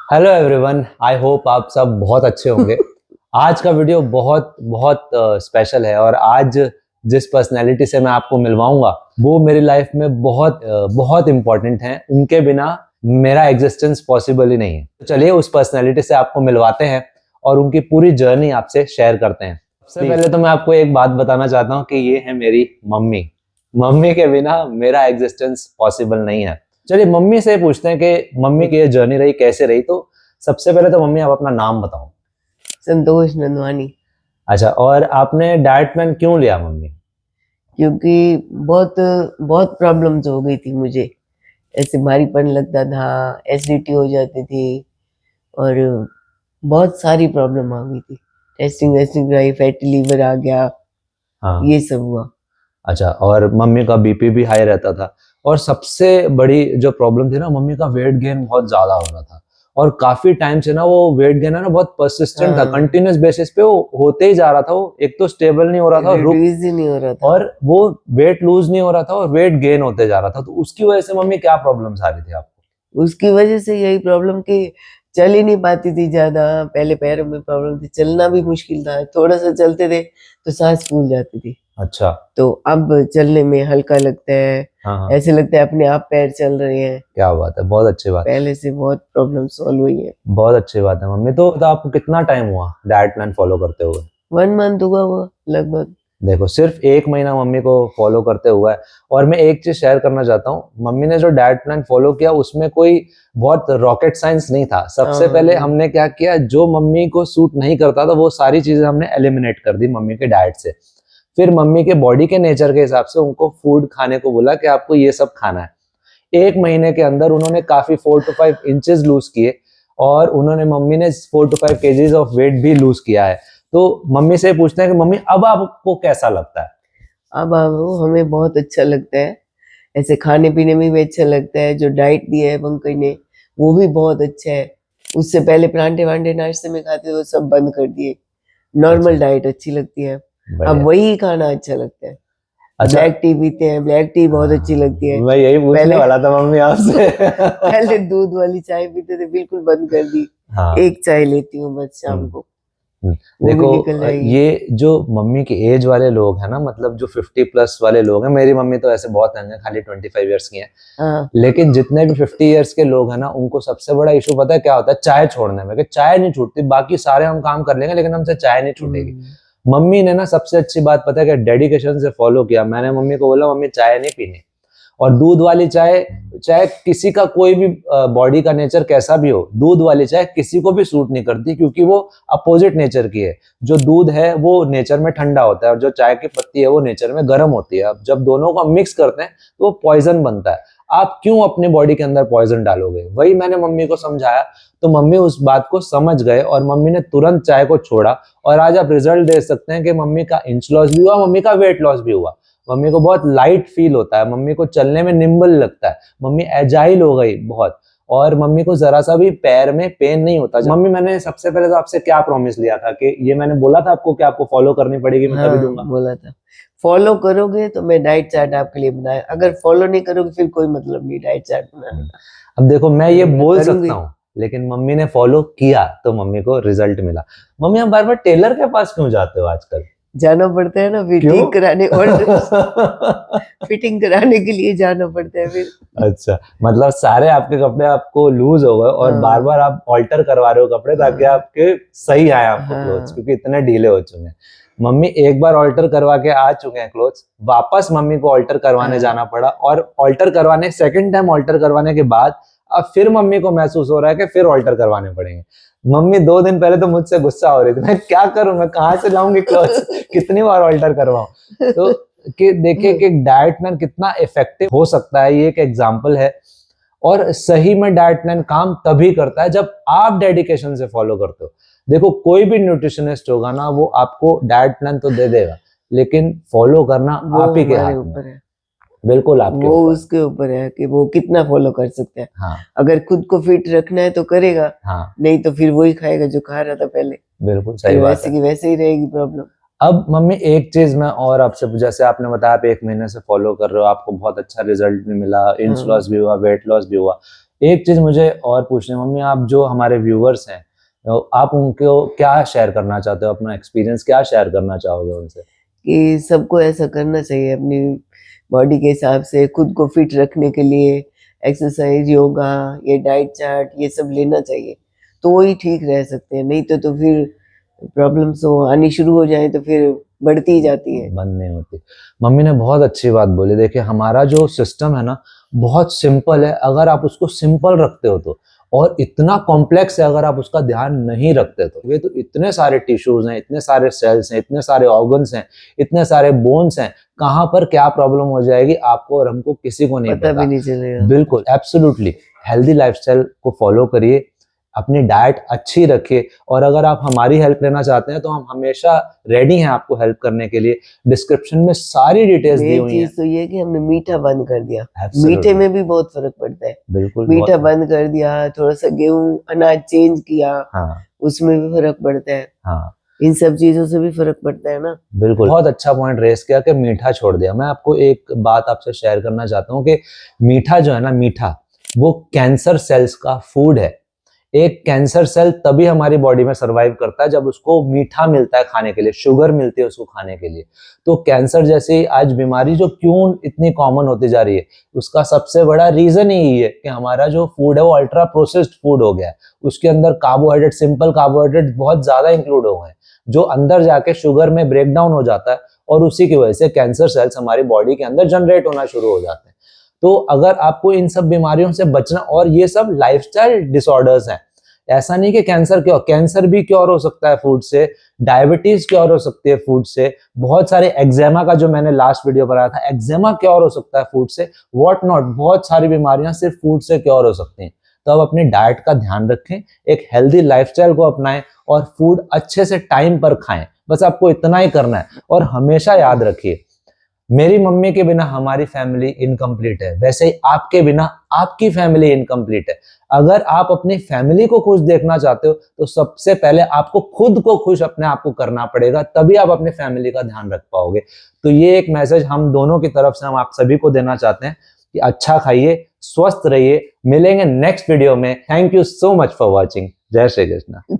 Hello everyone, I hope आप सब बहुत अच्छे होंगे। आज का वीडियो बहुत बहुत स्पेशल है और आज जिस पर्सनैलिटी से मैं आपको मिलवाऊंगा वो मेरी लाइफ में बहुत इम्पोर्टेंट हैं। उनके बिना मेरा एग्जिस्टेंस पॉसिबल ही नहीं है। तो चलिए उस पर्सनैलिटी से आपको मिलवाते हैं और उनकी पूरी जर्नी आपसे शेयर करते हैं। सबसे पहले तो मैं आपको एक बात बताना चाहता हूँ कि ये है मेरी मम्मी। मम्मी के बिना मेरा एग्जिस्टेंस पॉसिबल नहीं है। चलिए मम्मी से पूछते हैं कि मम्मी की ये जर्नी रही कैसे रही। तो सबसे पहले तो मम्मी आप अपना नाम बताओ। संतोष नंदवानी। अच्छा, और आपने डाइट प्लान क्यों लिया मम्मी? क्योंकि बहुत बहुत प्रॉब्लम्स हो गई थी मुझे। ऐसे भारीपन लगता था, एसिडिटी हो जाती थी और बहुत सारी प्रॉब्लम आ गई थी। टेस्टिंग वेस्टिंग कराई, फैटी लीवर आ गया। हाँ। ये सब हुआ। अच्छा, और मम्मी का बीपी भी हाई रहता था और सबसे बड़ी जो प्रॉब्लम थी ना, मम्मी का वेट गेन बहुत ज्यादा हो रहा था और काफी टाइम से ना वो वेट गेन है ना बहुत परसिस्टेंट था, कंटिन्यूस बेसिस पे वो होते ही जा रहा था। वो एक तो स्टेबल नहीं हो रहा था और रिड्यूस ही नहीं हो रहा था और वो वेट लूज नहीं हो रहा था और वेट गेन होते जा रहा था। तो उसकी वजह से मम्मी क्या प्रॉब्लम्स आ रही थी आपको? उसकी वजह से यही प्रॉब्लम कि चल ही नहीं पाती थी ज्यादा। पहले पैरों में प्रॉब्लम थी, चलना भी मुश्किल था। थोड़ा सा चलते थे तो सांस फूल जाती थी। अच्छा। तो अब चलने में हल्का लगता है। हाँ। ऐसे लगता है अपने आप पैर चल रहे हैं। क्या बात है, बहुत अच्छी बात। पहले से बहुत प्रॉब्लम सॉल्व हुई है। बहुत अच्छी बात है मम्मी। तो आपको कितना टाइम हुआ डाइट प्लान फॉलो करते हुए? 1 मंथ हुआ वो लगभग। देखो, सिर्फ 1 महीना मम्मी को फॉलो करते हुआ है। और मैं एक चीज शेयर करना चाहता हूँ, मम्मी ने जो डाइट प्लान फॉलो किया उसमें कोई बहुत रॉकेट साइंस नहीं था। सबसे पहले हमने क्या किया, जो मम्मी को सूट नहीं करता था वो सारी चीजें हमने एलिमिनेट कर दी मम्मी के डाइट से। फिर मम्मी के बॉडी के नेचर के हिसाब से उनको फूड खाने को बोला कि आपको ये सब खाना है। 1 महीने के अंदर उन्होंने काफी 4 to 5 इंचेस लूज किए और उन्होंने मम्मी ने 4 to 5 केजीज ऑफ वेट भी लूज किया है। तो मम्मी से पूछते हैं कि मम्मी अब आपको कैसा लगता है? अब हमें बहुत अच्छा लगता है। ऐसे खाने पीने में भी अच्छा लगता है। जो डाइट दी है पंकज ने वो भी बहुत अच्छा है। उससे पहले परांठे वांठे नाश्ते में खाते थे, वो सब बंद कर दिए। नॉर्मल डाइट अच्छी लगती है। अब वही खाना अच्छा लगता है। अच्छा। ब्लैक टी पीते हैं, ब्लैक टी बहुत अच्छी लगती है। मैं यही पूछने वाला था मम्मी आपसे। पहले दूध वाली चाय पीते थे, बिल्कुल बंद कर दी। हाँ। एक चाय लेती हूँ बस शाम को। देखो, ये जो मम्मी के एज वाले लोग हैं ना, मतलब जो 50+ वाले लोग हैं, मेरी मम्मी तो ऐसे बहुत हैं, खाली 25 ईयर्स की हैं। हाँ। लेकिन जितने भी 50 ईयर्स के लोग हैं ना, उनको सबसे बड़ा इशू पता है क्या होता है? चाय छोड़ने में। कि चाय नहीं छूटती, बाकी सारे हम काम कर लेंगे लेकिन हमसे चाय नहीं छूटेगी। मम्मी ने ना सबसे अच्छी बात पता है क्या, डेडिकेशन से फॉलो किया। मैंने मम्मी को बोला मम्मी चाय नहीं पीनी, और दूध वाली चाय, चाहे किसी का कोई भी बॉडी का नेचर कैसा भी हो, दूध वाली चाय किसी को भी सूट नहीं करती क्योंकि वो अपोजिट नेचर की है। जो दूध है वो नेचर में ठंडा होता है और जो चाय की पत्ती है वो नेचर में गर्म होती है। अब जब दोनों को मिक्स करते हैं तो वो पॉइजन बनता है। आप क्यों अपने बॉडी के अंदर पॉइजन डालोगे? वही मैंने मम्मी को समझाया तो मम्मी उस बात को समझ गए और मम्मी ने तुरंत चाय को छोड़ा। और आज आप रिजल्ट देख सकते हैं कि मम्मी का इंच लॉस भी हुआ, मम्मी का वेट लॉस भी हुआ। मम्मी को बहुत लाइट फील होता है, मम्मी को चलने में निम्बल लगता है, मम्मी एजाइल हो गई बहुत, और मम्मी को जरा सा भी पैर में पेन नहीं होता। मम्मी, मैंने सबसे पहले तो आपसे क्या प्रॉमिस लिया था कि ये मैंने बोला था आपको कि आपको फॉलो करनी पड़ेगी, मैं तभी दूंगा। बोला था फॉलो करोगे तो मैं डाइट चार्ट आपके लिए बनाया। अगर फॉलो नहीं करोगे फिर कोई मतलब नहीं डाइट चार्ट बनाने का। अब देखो, मैं ये बोल सकता हूँ लेकिन मम्मी ने फॉलो किया तो मम्मी को रिजल्ट मिला। मम्मी, आप बार बार टेलर के पास क्यों जाते हो आजकल? जाना पड़ता है ना फिटिंग कराने, और फिटिंग कराने के लिए जाना पड़ता है फिर। अच्छा, मतलब सारे आपके कपड़े आपको लूज हो गए और बार बार आप ऑल्टर करवा रहे हो कपड़े ताकि आपके सही आए आपको क्लोथ्स, क्योंकि इतने ढीले हो चुके हैं। मम्मी एक बार ऑल्टर करवा के आ चुके हैं क्लोथ्स, वापस मम्मी को ऑल्टर करवाने जाना पड़ा, और ऑल्टर करवाने सेकंड टाइम ऑल्टर करवाने के बाद अब फिर मम्मी को महसूस हो रहा है कि फिर ऑल्टर करवाने पड़ेंगे। मम्मी 2 दिन पहले तो मुझसे गुस्सा हो रही थी, मैं क्या करूं, मैं कहाँ से लाऊंगी क्लोथ्स, कितनी बार ऑल्टर करवाऊं। तो कि देखिए कि डाइट प्लान कितना इफेक्टिव हो सकता है, ये एक एग्जांपल है। और सही में डाइट प्लान काम तभी करता है जब आप डेडिकेशन से फॉलो करते हो। देखो, कोई भी न्यूट्रिशनिस्ट होगा ना, वो आपको डाइट प्लान तो दे देगा लेकिन फॉलो करना आप ही के हाथ में है। बिल्कुल आपके वो ऊपर, उसके ऊपर है कि वो कितना फॉलो कर सकता है। हाँ। अगर खुद को फिट रखना है तो करेगा, हाँ, नहीं तो फिर वही खाएगा जो खा रहा था पहले। बिल्कुल सही बात वैसे है। की वैसे ही रहेगी प्रॉब्लम। अब मम्मी एक चीज मैं और आपसे, जैसे आपने बताया आप 1 महीने से फॉलो कर रहे हो, आपको बहुत अच्छा रिजल्ट भी मिला, इंच लॉस भी हुआ, वेट लॉस भी हुआ। एक चीज मुझे और पूछनी है मम्मी, आप जो हमारे व्यूवर्स हैं, आप उनको क्या शेयर करना चाहते हो, अपना एक्सपीरियंस क्या शेयर करना चाहोगे उनसे? कि सबको ऐसा करना चाहिए, अपनी बॉडी के हिसाब से खुद को फिट रखने के लिए एक्सरसाइज, योगा, ये डाइट चार्ट, ये सब लेना चाहिए, तो वही ठीक रह सकते हैं। नहीं तो फिर प्रॉब्लम्स हो आनी शुरू हो जाए तो फिर बढ़ती ही जाती है। बंद नहीं होती। मम्मी ने बहुत अच्छी बात बोली। देखिए हमारा जो सिस्टम है ना बहुत सिंपल है, अगर आप उसको सिंपल रखते हो तो, और इतना कॉम्प्लेक्स है अगर आप उसका ध्यान नहीं रखते तो। ये तो इतने सारे टिश्यूज हैं, इतने सारे सेल्स हैं, इतने सारे ऑर्गन्स हैं, इतने सारे बोन्स हैं, कहाँ पर क्या प्रॉब्लम हो जाएगी आपको और हमको किसी को नहीं पता पता। भी नहीं चलेगा। बिल्कुल, एब्सोल्युटली। हेल्दी लाइफस्टाइल को फॉलो करिए, अपनी डाइट अच्छी रखिए, और अगर आप हमारी हेल्प लेना चाहते हैं तो हम हमेशा रेडी हैं आपको हेल्प करने के लिए। डिस्क्रिप्शन में सारी डिटेल्स दी मेन हुई हैं। चीज तो ये है कि हमने मीठा बंद कर दिया। Absolutely. मीठे में भी बहुत फर्क पड़ता है। बिल्कुल, मीठा बंद कर दिया, थोड़ा सा गेहूं अनाज चेंज किया, हाँ उसमें भी फर्क पड़ता है। हाँ इन सब चीजों से भी फर्क पड़ता है ना। बिल्कुल, बहुत अच्छा पॉइंट रेस किया कि मीठा छोड़ दिया। मैं आपको एक बात आपसे शेयर करना चाहता हूँ कि मीठा जो है ना, मीठा वो कैंसर सेल्स का फूड है। एक कैंसर सेल तभी हमारी बॉडी में सरवाइव करता है जब उसको मीठा मिलता है खाने के लिए, शुगर मिलती है उसको खाने के लिए। तो कैंसर जैसी आज बीमारी जो क्यों इतनी कॉमन होती जा रही है, उसका सबसे बड़ा रीजन ही यही है कि हमारा जो फूड है वो अल्ट्रा प्रोसेस्ड फूड हो गया है। उसके अंदर कार्बोहाइड्रेट, सिंपल कार्बोहाइड्रेट बहुत ज्यादा इंक्लूड हो गए हैं, जो अंदर जाके शुगर में ब्रेक डाउन हो जाता है, और उसी की वजह से कैंसर सेल्स हमारी बॉडी के अंदर जनरेट होना शुरू हो जाते हैं। तो अगर आपको इन सब बीमारियों से बचना, और ये सब लाइफस्टाइल डिसऑर्डर्स हैं, ऐसा नहीं कि कैंसर क्योर, कैंसर भी क्योर हो सकता है फूड से, डायबिटीज क्योर हो सकती है फूड से, बहुत सारे एक्जेमा का जो मैंने लास्ट वीडियो बनाया था, एक्जेमा क्योर हो सकता है फूड से, व्हाट नॉट, बहुत सारी बीमारियां सिर्फ फूड से क्योर हो सकती हैं। तो अब अपनी डाइट का ध्यान रखें, एक हेल्दी लाइफस्टाइल को अपनाएं, और फूड अच्छे से टाइम पर खाएं। बस आपको इतना ही करना है। और हमेशा याद रखिए, मेरी मम्मी के बिना हमारी फैमिली इनकम्प्लीट है, वैसे ही आपके बिना आपकी फैमिली इनकम्प्लीट है। अगर आप अपनी फैमिली को खुश देखना चाहते हो तो सबसे पहले आपको खुद को खुश अपने आप को करना पड़ेगा, तभी आप अपनी फैमिली का ध्यान रख पाओगे। तो ये एक मैसेज हम दोनों की तरफ से हम आप सभी को देना चाहते हैं कि अच्छा खाइए, स्वस्थ रहिए। मिलेंगे नेक्स्ट वीडियो में। Thank you so much for watching. जय श्री कृष्ण।